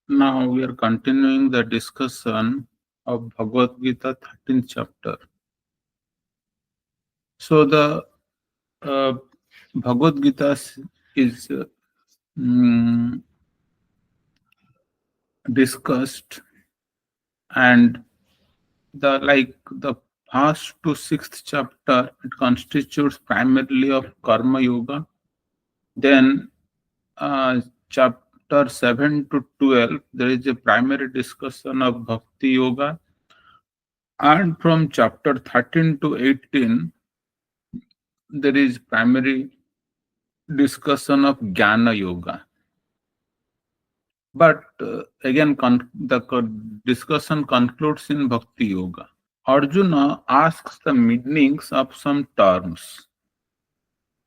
Now we are continuing the discussion of Bhagavad Gita 13th chapter. So the uh, Bhagavad Gita is mm, discussed, and the first to sixth chapter, it constitutes primarily of Karma Yoga. Then chapter 7 to 12, there is a primary discussion of Bhakti Yoga, and from chapter 13 to 18, there is primary discussion of Jnana Yoga. But again, discussion concludes in Bhakti Yoga. Arjuna asks the meanings of some terms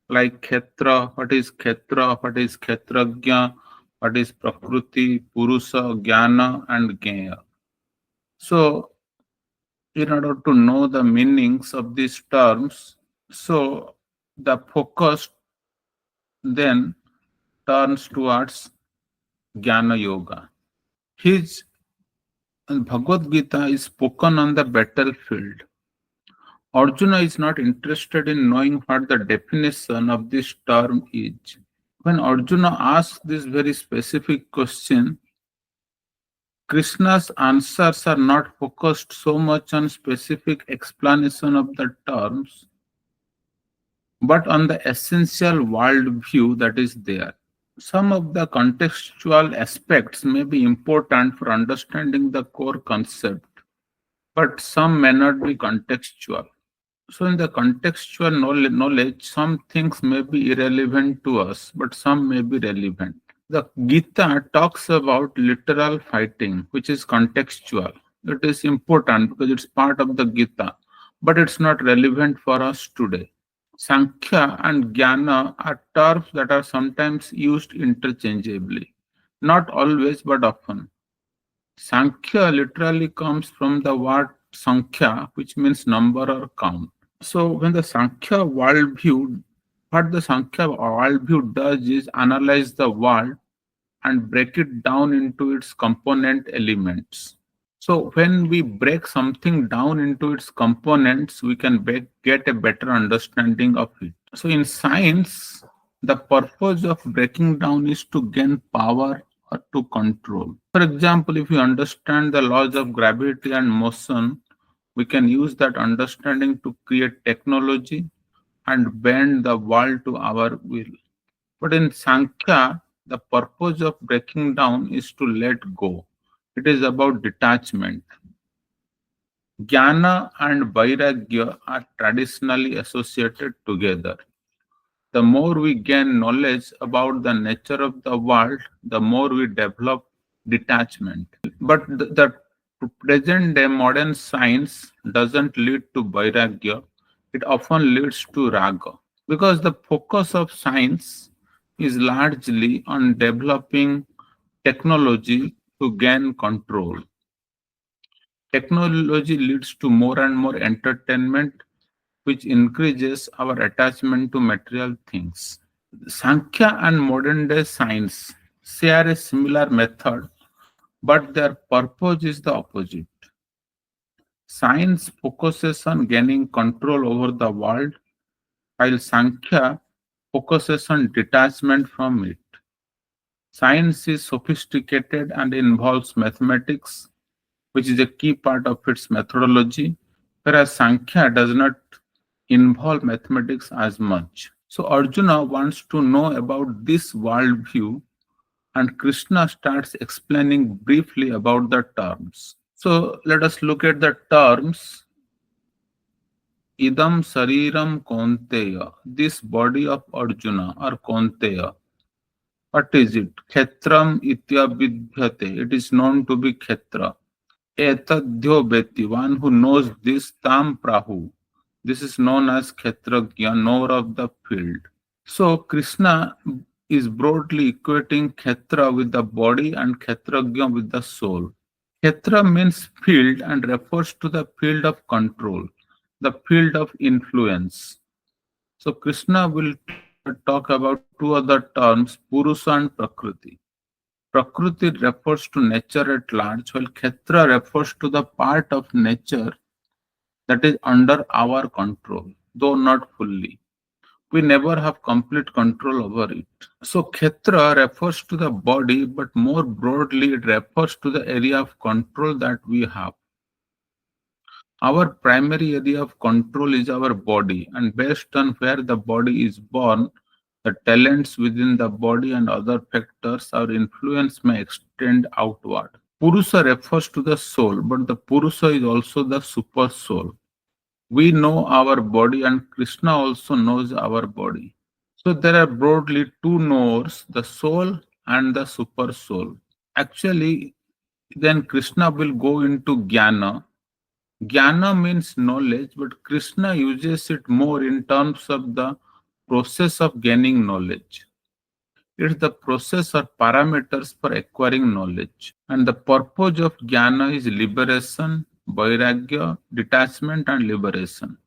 like Ksetra, what is Kshetrajna, what is Prakriti, Purusha, Jnana, and Gaya. So, in order to know the meanings of these terms, so the focus then turns towards Jnana Yoga. His Bhagavad Gita is spoken on the battlefield. Arjuna is not interested in knowing what the definition of this term is. When Arjuna asks this very specific question, Krishna's answers are not focused so much on specific explanation of the terms, but on the essential worldview that is there. Some of the contextual aspects may be important for understanding the core concept, but some may not be contextual. So, in the contextual knowledge, some things may be irrelevant to us, but some may be relevant. The Gita talks about literal fighting, which is contextual. It is important because it's part of the Gita, but it's not relevant for us today. Sankhya and Jnana are terms that are sometimes used interchangeably. Not always, but often. Sankhya literally comes from the word Sankhya, which means number or count. So when the Sankhya worldview, what the Sankhya worldview does is analyze the world and break it down into its component elements. So when we break something down into its components, we can get a better understanding of it. So in science, the purpose of breaking down is to gain power or to control. For example, if we understand the laws of gravity and motion, we can use that understanding to create technology and bend the world to our will. But in Sankhya, the purpose of breaking down is to let go. It is about detachment. Jnana and Vairagya are traditionally associated together. The more we gain knowledge about the nature of the world, the more we develop detachment. But the present day modern science doesn't lead to Vairagya, it often leads to Raga. Because the focus of science is largely on developing technology to gain control. Technology leads to more and more entertainment, which increases our attachment to material things. Sankhya and modern day science share a similar method, but their purpose is the opposite. Science focuses on gaining control over the world, while Sankhya focuses on detachment from it. Science is sophisticated and involves mathematics, which is a key part of its methodology, whereas Sankhya does not involve mathematics as much. So Arjuna wants to know about this worldview, and Krishna starts explaining briefly about the terms. So let us look at the terms. Idam Sariram Konteya, this body of Arjuna or Konteya. What is it? Kshetram Ityabidhyate, it is known to be Kshetra. Etadhyo Beti, one who knows this, Tam Prahu. This is known as Kshetrajna, knower of the field. So Krishna is broadly equating Kshetra with the body and Kshetrajna with the soul. Kshetra means field and refers to the field of control, the field of influence. So Krishna will talk about two other terms, Purusha and Prakriti. Prakriti refers to nature at large, while Kshetra refers to the part of nature that is under our control, though not fully. We never have complete control over it. So, Kshetra refers to the body, but more broadly, it refers to the area of control that we have. Our primary area of control is our body, and based on where the body is born, the talents within the body and other factors, our influence may extend outward. Purusha refers to the soul, but the Purusha is also the super soul. We know our body, and Krishna also knows our body. So there are broadly two knowers, the soul and the super soul. Actually, then Krishna will go into jnana. Jnana means knowledge, but Krishna uses it more in terms of the process of gaining knowledge. It's the process or parameters for acquiring knowledge. And the purpose of jnana is liberation, vairagya, detachment, and liberation.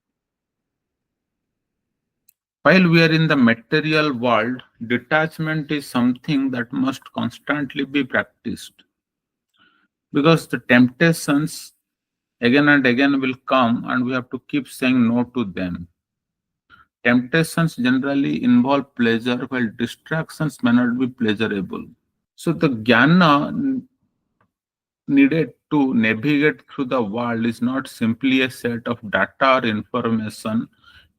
While we are in the material world, detachment is something that must constantly be practiced because the temptations again and again will come and we have to keep saying no to them. Temptations generally involve pleasure while distractions may not be pleasurable. So the jnana needed to navigate through the world is not simply a set of data or information.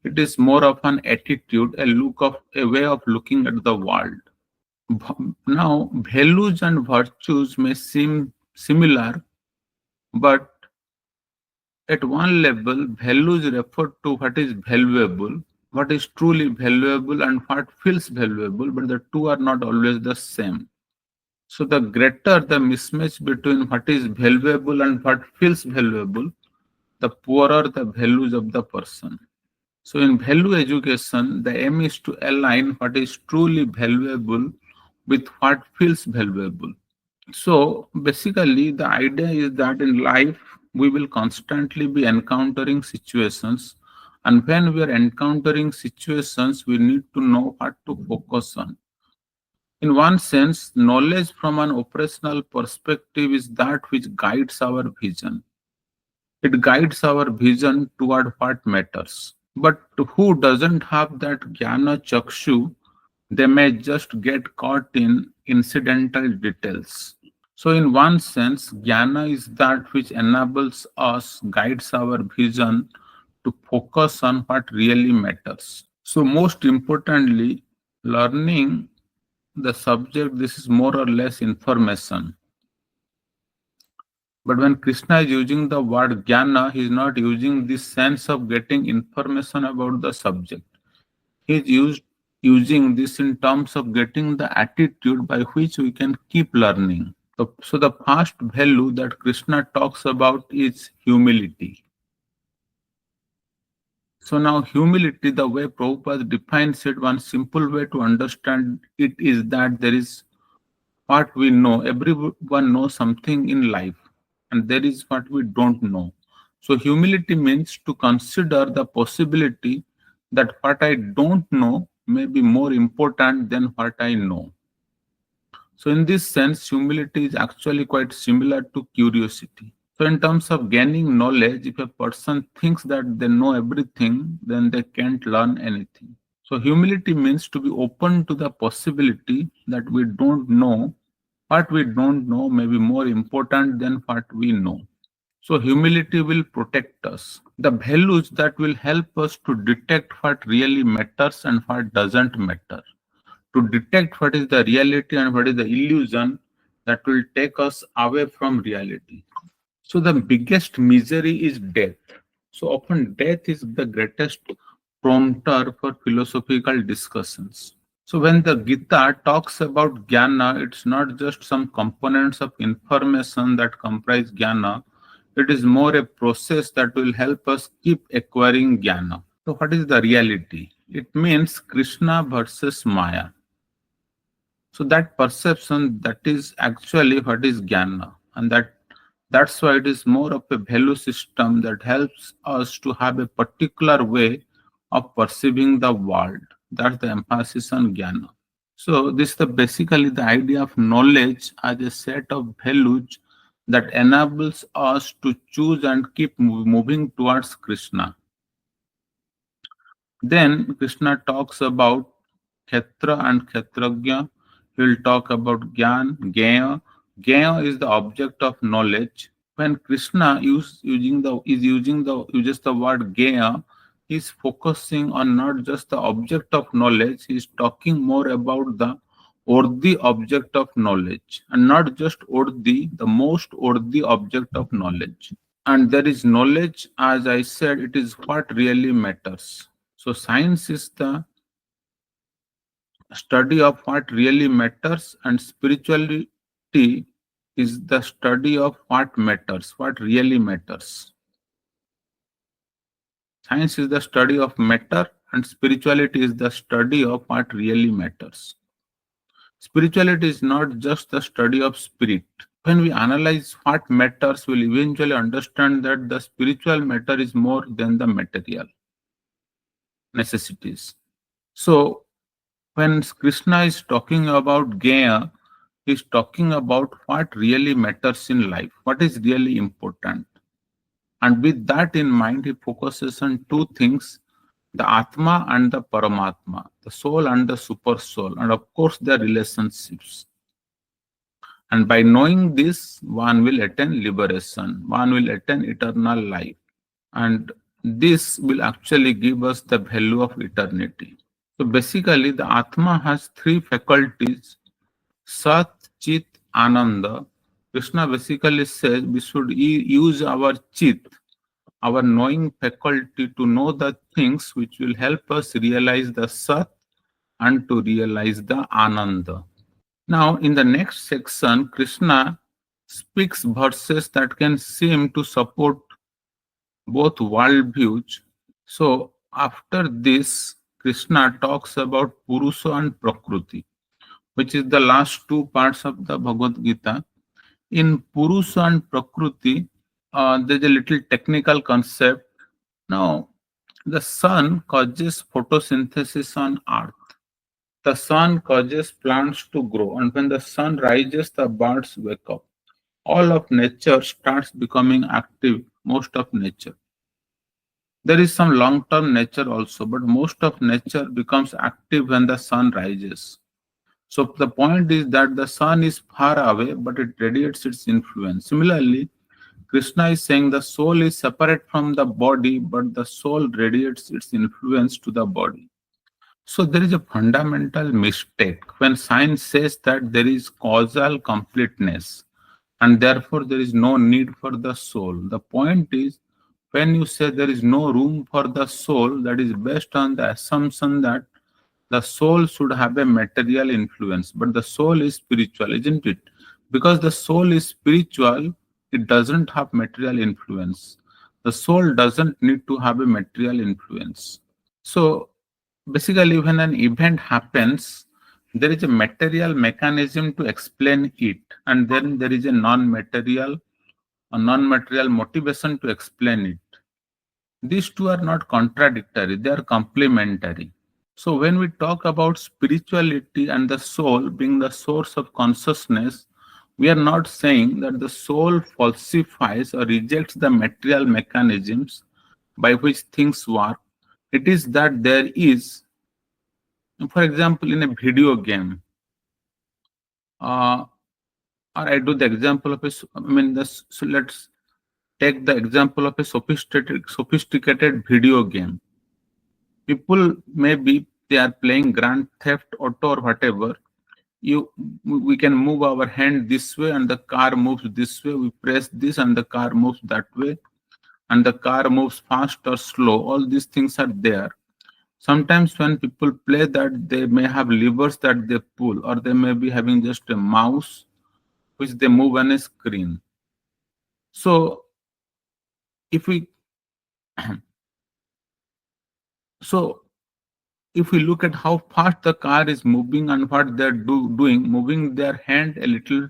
It is more of an attitude, a way of looking at the world. Now, values and virtues may seem similar, but at one level, values refer to what is valuable, what is truly valuable, and what feels valuable, but the two are not always the same. So, the greater the mismatch between what is valuable and what feels valuable, the poorer the values of the person. So, in value education, the aim is to align what is truly valuable with what feels valuable. So basically, the idea is that in life, we will constantly be encountering situations. And when we are encountering situations, we need to know what to focus on. In one sense, knowledge from an operational perspective is that which guides our vision. It guides our vision toward what matters. But who doesn't have that jnana chakshu, they may just get caught in incidental details. So, in one sense, jnana is that which enables us, guides our vision to focus on what really matters. So, most importantly, learning the subject, this is more or less information. But when Krishna is using the word jnana, he is not using this sense of getting information about the subject. He is using this in terms of getting the attitude by which we can keep learning. So the first value that Krishna talks about is humility. So now humility, the way Prabhupada defines it, one simple way to understand it is that there is what we know. Everyone knows something in life, and there is what we don't know. So humility means to consider the possibility that what I don't know may be more important than what I know. So in this sense, humility is actually quite similar to curiosity. So in terms of gaining knowledge, if a person thinks that they know everything, then they can't learn anything. So humility means to be open to the possibility that we don't know. What we don't know may be more important than what we know. So humility will protect us. The values that will help us to detect what really matters and what doesn't matter. To detect what is the reality and what is the illusion that will take us away from reality. So the biggest misery is death. So often death is the greatest prompter for philosophical discussions. So when the Gita talks about jnana, it's not just some components of information that comprise jnana. It is more a process that will help us keep acquiring jnana. So what is the reality? It means Krishna versus Maya. So that perception, that is actually what is jnana, and that's why it is more of a value system that helps us to have a particular way of perceiving the world. That's the emphasis on jnana. So this is basically the idea of knowledge as a set of values that enables us to choose and keep moving towards Krishna. Then Krishna talks about Ksetra and Ksetrajna. He will talk about Gyan, Gaya. Gaya is the object of knowledge. When Krishna uses the word Gaya, he is focusing on not just the object of knowledge, he is talking more about the worthy object of knowledge, and not just worthy, the most worthy object of knowledge. And there is knowledge, as I said, it is what really matters. So science is the study of what really matters, and spirituality is the study of what matters, what really matters. Science is the study of matter, and spirituality is the study of what really matters. Spirituality is not just the study of spirit. When we analyze what matters, we'll eventually understand that the spiritual matter is more than the material necessities. So, when Krishna is talking about Gaya, he is talking about what really matters in life, what is really important. And with that in mind, he focuses on two things, the Atma and the Paramatma, the soul and the super soul, and of course, their relationships. And by knowing this, one will attain liberation, one will attain eternal life. And this will actually give us the value of eternity. So basically, the Atma has three faculties: Sat, Chit, Ananda. Krishna basically says we should use our Chit, our knowing faculty, to know the things which will help us realize the Sat and to realize the Ananda. Now, in the next section, Krishna speaks verses that can seem to support both worldviews. So, after this, Krishna talks about Purusha and Prakriti, which is the last two parts of the Bhagavad Gita. In Purusha and Prakriti, there's a little technical concept. Now, the sun causes photosynthesis on earth. The sun causes plants to grow, and when the sun rises, the birds wake up. All of nature starts becoming active, most of nature. There is some long term nature also, but most of nature becomes active when the sun rises. So the point is that the sun is far away, but it radiates its influence. Similarly, Krishna is saying the soul is separate from the body, but the soul radiates its influence to the body. So there is a fundamental mistake when science says that there is causal completeness and therefore there is no need for the soul. The point is, when you say there is no room for the soul, that is based on the assumption that the soul should have a material influence, but the soul is spiritual, isn't it? Because the soul is spiritual, it doesn't have material influence. The soul doesn't need to have a material influence. So basically, when an event happens, there is a material mechanism to explain it, and then there is a non-material motivation to explain it. These two are not contradictory, they are complementary. So when we talk about spirituality and the soul being the source of consciousness, we are not saying that the soul falsifies or rejects the material mechanisms by which things work. It is that there is, for example, in a video game, uh, or I do the example of so let's take the example of a sophisticated video game. People, maybe they are playing Grand Theft Auto or whatever. We can move our hand this way and the car moves this way. We press this and the car moves that way, and the car moves fast or slow. All these things are there. Sometimes when people play that, they may have levers that they pull, or they may be having just a mouse which they move on a screen. So if we so if we look at how fast the car is moving and what they're doing, moving their hand a little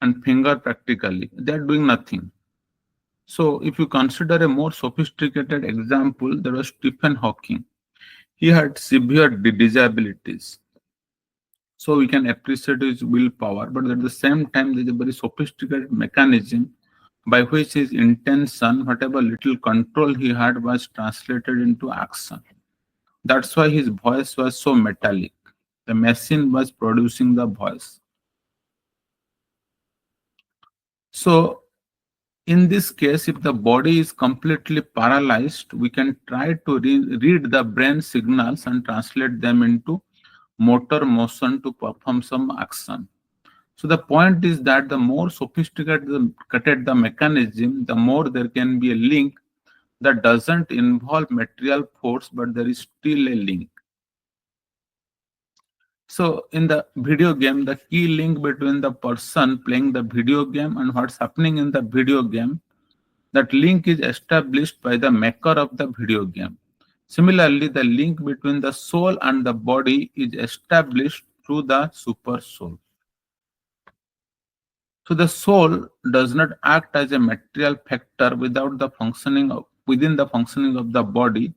and finger practically, they're doing nothing. So if you consider a more sophisticated example, there was Stephen Hawking. He had severe disabilities. So we can appreciate his willpower, but at the same time, there's a very sophisticated mechanism by which his intention, whatever little control he had, was translated into action. That's why his voice was so metallic. The machine was producing the voice. So, in this case, if the body is completely paralyzed, we can try to read the brain signals and translate them into motor motion to perform some action. So the point is that the more sophisticated the mechanism, the more there can be a link that doesn't involve material force, but there is still a link. So in the video game, the key link between the person playing the video game and what's happening in the video game, that link is established by the maker of the video game. Similarly, the link between the soul and the body is established through the super soul. So the soul does not act as a material factor within the functioning of the body,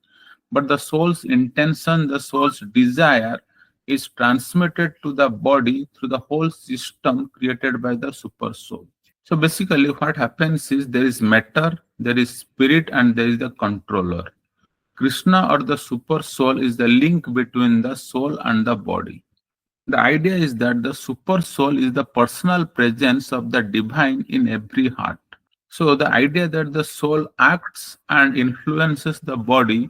but the soul's intention, the soul's desire is transmitted to the body through the whole system created by the super soul. So basically what happens is there is matter, there is spirit, and there is the controller. Krishna or the super soul is the link between the soul and the body. The idea is that the super soul is the personal presence of the divine in every heart. So the idea that the soul acts and influences the body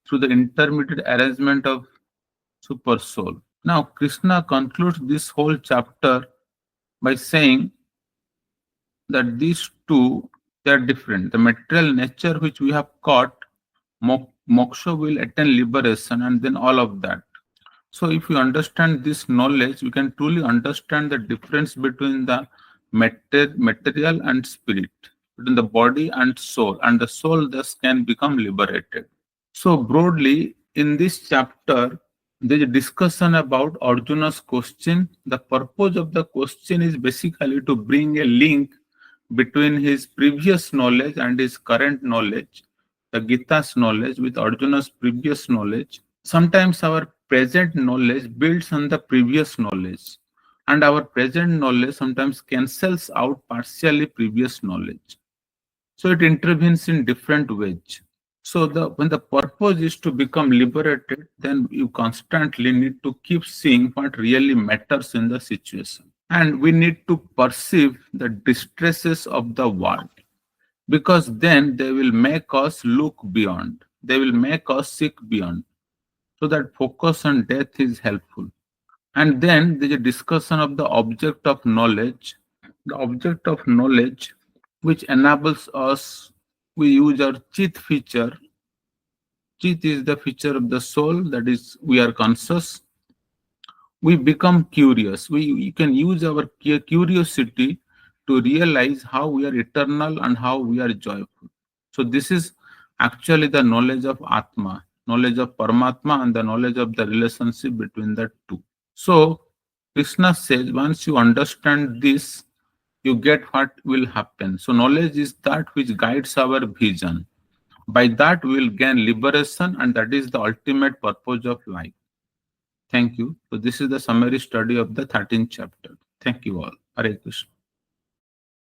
through the intermediate arrangement of super soul. Now Krishna concludes this whole chapter by saying that these two, they are different. The material nature which we have caught, moksha will attain liberation, and then all of that. So if you understand this knowledge, you can truly understand the difference between the material and spirit, between the body and the soul thus can become liberated. So broadly, in this chapter, there is a discussion about Arjuna's question. The purpose of the question is basically to bring a link between his previous knowledge and his current knowledge, the Gita's knowledge with Arjuna's previous knowledge. Sometimes our present knowledge builds on the previous knowledge, and our present knowledge sometimes cancels out partially previous knowledge. So it intervenes in different ways. So when the purpose is to become liberated, then you constantly need to keep seeing what really matters in the situation. And we need to perceive the distresses of the world, because then they will make us look beyond. They will make us seek beyond. So that focus on death is helpful. And then there's a discussion of the object of knowledge. The object of knowledge which enables us, we use our chit feature. Chit is the feature of the soul, that is, we are conscious. We become curious. We can use our curiosity to realize how we are eternal and how we are joyful. So this is actually the knowledge of Atma, knowledge of Paramatma, and the knowledge of the relationship between the two. So Krishna says, once you understand this, you get what will happen. So knowledge is that which guides our vision. By that we will gain liberation, and that is the ultimate purpose of life. Thank you. So this is the summary study of the 13th chapter. Thank you all. Hare Krishna.